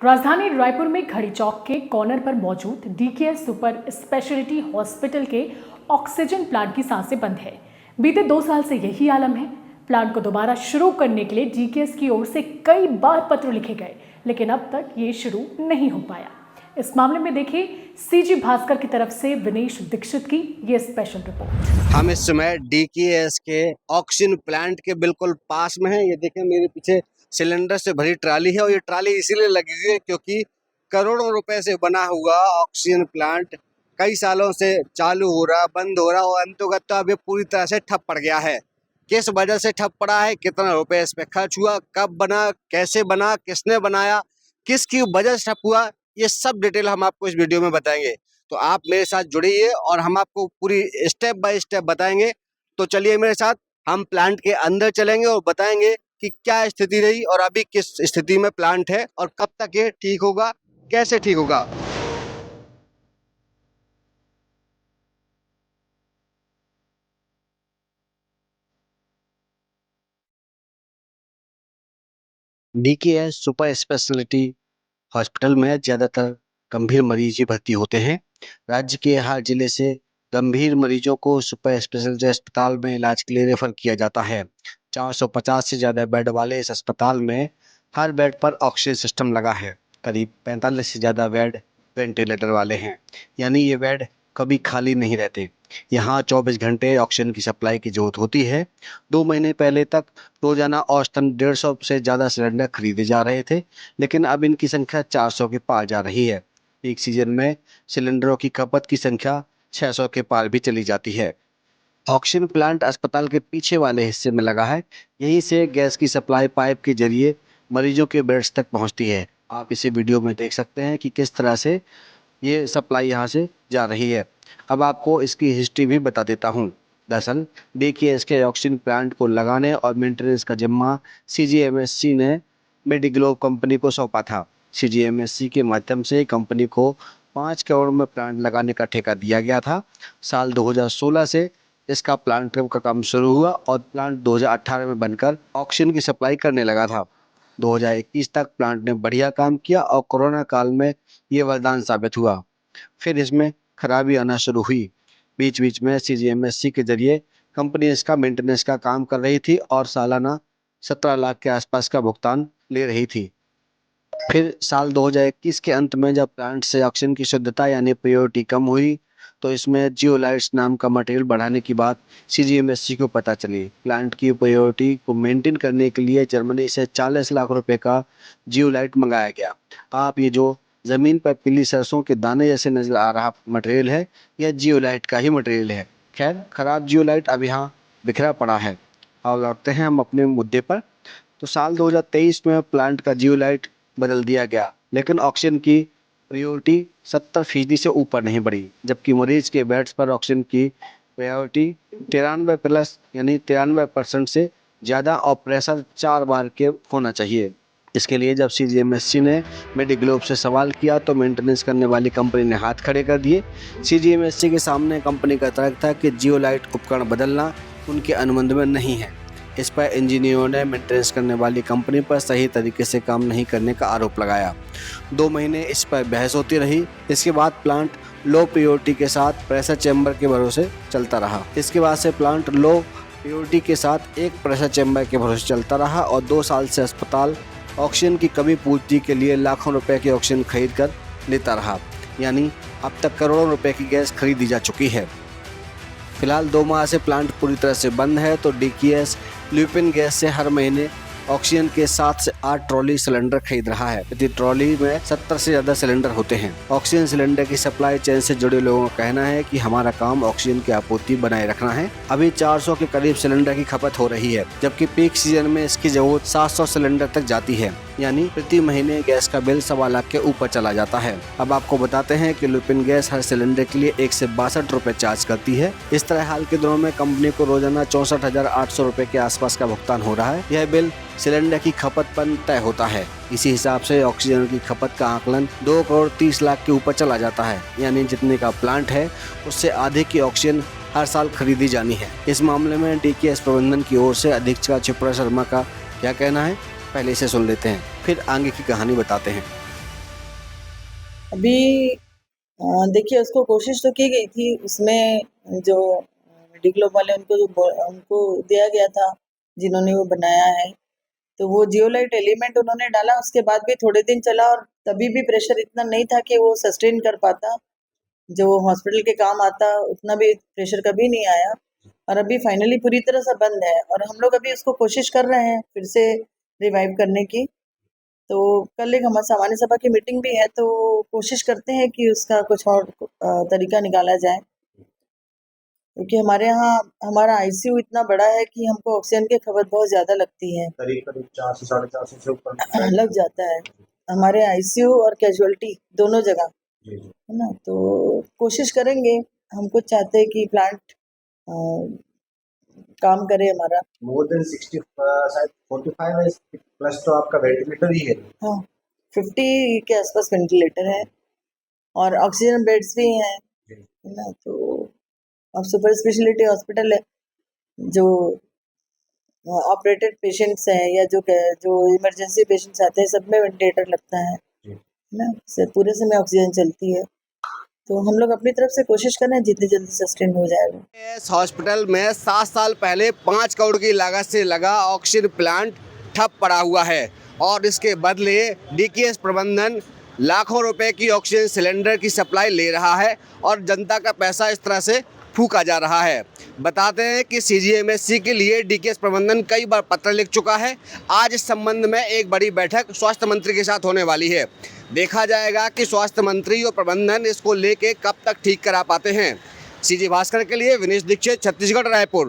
राजधानी रायपुर में घड़ी चौक के कॉर्नर पर मौजूद डीकेएस सुपर स्पेशलिटी हॉस्पिटल के ऑक्सीजन प्लांट की सांसें बंद है। बीते 2 साल से यही आलम है। प्लांट को दोबारा शुरू करने के लिए डीकेएस की ओर से कई बार पत्र लिखे गए, लेकिन अब तक ये शुरू नहीं हो पाया। इस मामले में देखिए सीजी भास्कर की तरफ से विनेश दीक्षित की ये स्पेशल रिपोर्ट। हम इस समय डीकेएस के ऑक्सीजन प्लांट के बिल्कुल पास में है। ये देखें, मेरे पीछे सिलेंडर से भरी ट्राली है और ये ट्राली इसीलिए लगी हुई है क्योंकि करोड़ों रुपए से बना हुआ ऑक्सीजन प्लांट कई सालों से चालू हो रहा, बंद हो रहा और अंततः तो अब ये पूरी तरह से ठप पड़ गया है। किस वजह से ठप पड़ा है, कितना रुपए इस पे खर्च हुआ, कब बना, कैसे बना, किसने बनाया, किसकी वजह से ठप हुआ, ये सब डिटेल हम आपको इस वीडियो में बताएंगे। तो आप मेरे साथ जुड़िए और हम आपको पूरी स्टेप बाय स्टेप बताएंगे। तो चलिए मेरे साथ, हम प्लांट के अंदर चलेंगे और बताएंगे कि क्या स्थिति रही और अभी किस स्थिति में प्लांट है और कब तक ये ठीक होगा, कैसे ठीक होगा। डीकेएस सुपर स्पेशलिटी हॉस्पिटल में ज़्यादातर गंभीर मरीज ही भर्ती होते हैं। राज्य के हर जिले से गंभीर मरीजों को सुपर स्पेशलिटी अस्पताल में इलाज के लिए रेफर किया जाता है। 450 से ज़्यादा बेड वाले इस अस्पताल में हर बेड पर ऑक्सीजन सिस्टम लगा है। करीब 45 से ज़्यादा बेड वेंटिलेटर वाले हैं, यानी ये बेड कभी खाली नहीं रहते। यहाँ 24 घंटे ऑक्सीजन की सप्लाई की जरूरत होती है। 2 महीने पहले तक रोजाना औसतन 150 से ज़्यादा सिलेंडर खरीदे जा रहे थे, लेकिन अब इनकी संख्या 400 के पार जा रही है। पीक सीजन में सिलेंडरों की खपत की संख्या 600 के पार भी चली जाती है। ऑक्सीजन प्लांट अस्पताल के पीछे वाले हिस्से में लगा है। यहीं से गैस की सप्लाई पाइप के जरिए मरीजों के बेड्स तक पहुंचती है। आप इसे वीडियो में देख सकते हैं कि किस तरह से ये सप्लाई यहाँ से जा रही है। अब आपको इसकी हिस्ट्री भी बता देता हूँ। दरअसल डीकेएस के ऑक्सीजन प्लांट को लगाने और मेंटेनेंस का जिम्मा सीजीएमएससी ने मेडिग्लोब कंपनी को सौंपा था। सीजीएमएससी के माध्यम से कंपनी को 5 करोड़ में प्लांट लगाने का ठेका दिया गया था। साल 2016 से इसका प्लांट का काम शुरू हुआ और प्लांट 2018 में बनकर ऑक्सीजन की सप्लाई करने लगा था। 2021 तक प्लांट ने बढ़िया काम किया और कोरोना काल में ये वरदान साबित हुआ। फिर इसमें खराबी आना शुरू हुई। बीच बीच में सीजीएमएससी के जरिए कंपनी इसका मेंटेनेंस का काम कर रही थी और सालाना 17 लाख के आसपास का भुगतान ले रही थी। फिर साल 2021 के अंत में जब प्लांट से ऑक्सीजन की शुद्धता यानी प्योरिटी कम हुई, तो इसमें जियोलाइट्स नाम का मटेरियल बढ़ाने की बात सीजीएमएससी को पता चली। प्लांट की प्योरिटी को मेंटेन करने के लिए जर्मनी से 40 लाख रुपए का जियोलाइट मंगाया गया। आप ये जो ज़मीन पर पीली सरसों के दाने जैसे नजर आ रहा मटेरियल है, यह जियोलाइट का ही मटेरियल है। खैर, खराब जियोलाइट अब यहाँ बिखरा पड़ा है। और लौटते हैं हम अपने मुद्दे पर। तो साल 2023 में प्लांट का जियोलाइट बदल दिया गया, लेकिन ऑक्सीजन की प्रायोरिटी 70% से ऊपर नहीं बढ़ी, जबकि मरीज के बेड्स पर ऑक्सीजन की प्रायोरिटी 93 प्लस यानी 93% से ज़्यादा और प्रेशर 4 बार के होना चाहिए। इसके लिए जब सीजीएमएससी ने मेडिग्लोब से सवाल किया तो मेंटेनेंस करने वाली कंपनी ने हाथ खड़े कर दिए। सीजीएमएससी के सामने कंपनी का तर्क था कि जियोलाइट उपकरण बदलना उनके अनुबंध में नहीं है। इस पर इंजीनियरों ने मेंटेनेंस करने वाली कंपनी पर सही तरीके से काम नहीं करने का आरोप लगाया। 2 महीने इस पर बहस होती रही। इसके बाद प्लांट लो प्योरिटी के साथ प्रेशर चैम्बर के भरोसे चलता रहा। इसके बाद से प्लांट लो प्योरिटी के साथ एक प्रेशर चैम्बर के भरोसे चलता रहा और 2 साल से अस्पताल ऑक्सीजन की कमी पूर्ति के लिए लाखों रुपए की ऑक्सीजन खरीद कर लेता रहा। यानी अब तक करोड़ों रुपए की गैस खरीदी जा चुकी है। फिलहाल 2 माह से प्लांट पूरी तरह से बंद है, तो डीकेएस ल्यूपिन गैस से हर महीने ऑक्सीजन के 7 से 8 ट्रॉली सिलेंडर खरीद रहा है। प्रति ट्रॉली में 70 से ज़्यादा सिलेंडर होते हैं। ऑक्सीजन सिलेंडर की सप्लाई चेन से जुड़े लोगों का कहना है कि हमारा काम ऑक्सीजन की आपूर्ति बनाए रखना है। अभी 400 के करीब सिलेंडर की खपत हो रही है, जबकि पीक सीजन में इसकी जरूरत 700 सिलेंडर तक जाती है। यानी प्रति महीने गैस का बिल 1.25 लाख के ऊपर चला जाता है। अब आपको बताते हैं कि ल्यूपिन गैस हर सिलेंडर के लिए 1 से 62 रुपए चार्ज करती है। इस तरह हाल के दिनों में कंपनी को रोजाना 64,800 रुपए के आसपास का भुगतान हो रहा है। यह बिल सिलेंडर की खपत पर तय होता है। इसी हिसाब से ऑक्सीजन की खपत का आकलन 2 करोड़ 30 लाख के ऊपर चला जाता है। यानी जितने का प्लांट है उससे आधे की ऑक्सीजन हर साल खरीदी जानी है। इस मामले में डीकेएस प्रबंधन की ओर से अधीक्षक क्षिप्रा शर्मा का क्या कहना है, पहले इसे सुन लेते हैं, फिर आगे की कहानी बताते हैं। अभी देखिए उसको कोशिश तो की गई थी, उसमें जो डिग्लोब वाले उनको दिया गया था जिन्होंने वो बनाया है, तो वो जियोलाइट एलिमेंट उन्होंने डाला, उसके बाद भी थोड़े दिन चला और तभी भी प्रेशर इतना नहीं था कि वो सस्टेन कर पाता, जो हॉस्पिटल के काम आता उतना भी प्रेशर कभी नहीं आया। और अभी फाइनली पूरी तरह से बंद है और हम लोग अभी उसको कोशिश कर रहे हैं फिर से रिवाइव करने की। तो कल एक हमारे सामान्य सभा की मीटिंग भी है, तो कोशिश करते हैं कि उसका कुछ और तरीका निकाला जाए, क्योंकि हमारे यहाँ हमारा आईसीयू इतना बड़ा है कि हमको ऑक्सीजन की खपत बहुत ज्यादा लगती है, करीब 400 450 से ऊपर लग जाता है हमारे आईसीयू और कैजुअलिटी दोनों जगह, है ना। तो कोशिश करेंगे, हम कुछ चाहते हैं कि प्लांट काम करे हमारा। मोर देन 60 शायद 45 प्लस तो आपका वेंटिलेटर ही है। हाँ, 50 के आसपास वेंटिलेटर है और ऑक्सीजन बेड्स भी हैं, है ना। तो अब सुपर स्पेशलिटी हॉस्पिटल है, जो ऑपरेटेड पेशेंट्स हैं या जो इमरजेंसी पेशेंट्स आते हैं, सब में वेंटिलेटर लगता है ना, पूरे समय ऑक्सीजन चलती है। तो हम लोग अपनी तरफ से कोशिश कर रहे हैं जितनी जल्दी सस्टेन हो जाए वो। इस हॉस्पिटल में 7 साल पहले 5 करोड़ की लागत से लगा ऑक्सीजन प्लांट ठप पड़ा हुआ है और इसके बदले डीकेएस प्रबंधन लाखों रुपए की ऑक्सीजन सिलेंडर की सप्लाई ले रहा है और जनता का पैसा इस तरह से फूका जा रहा है। बताते हैं कि सीजीएमएससी के लिए डीकेएस प्रबंधन कई बार पत्र लिख चुका है। आज इस संबंध में एक बड़ी बैठक स्वास्थ्य मंत्री के साथ होने वाली है। देखा जाएगा कि स्वास्थ्य मंत्री और प्रबंधन इसको लेके कब तक ठीक करा पाते हैं। सीजी भास्कर के लिए विनेश दीक्षित, छत्तीसगढ़, रायपुर।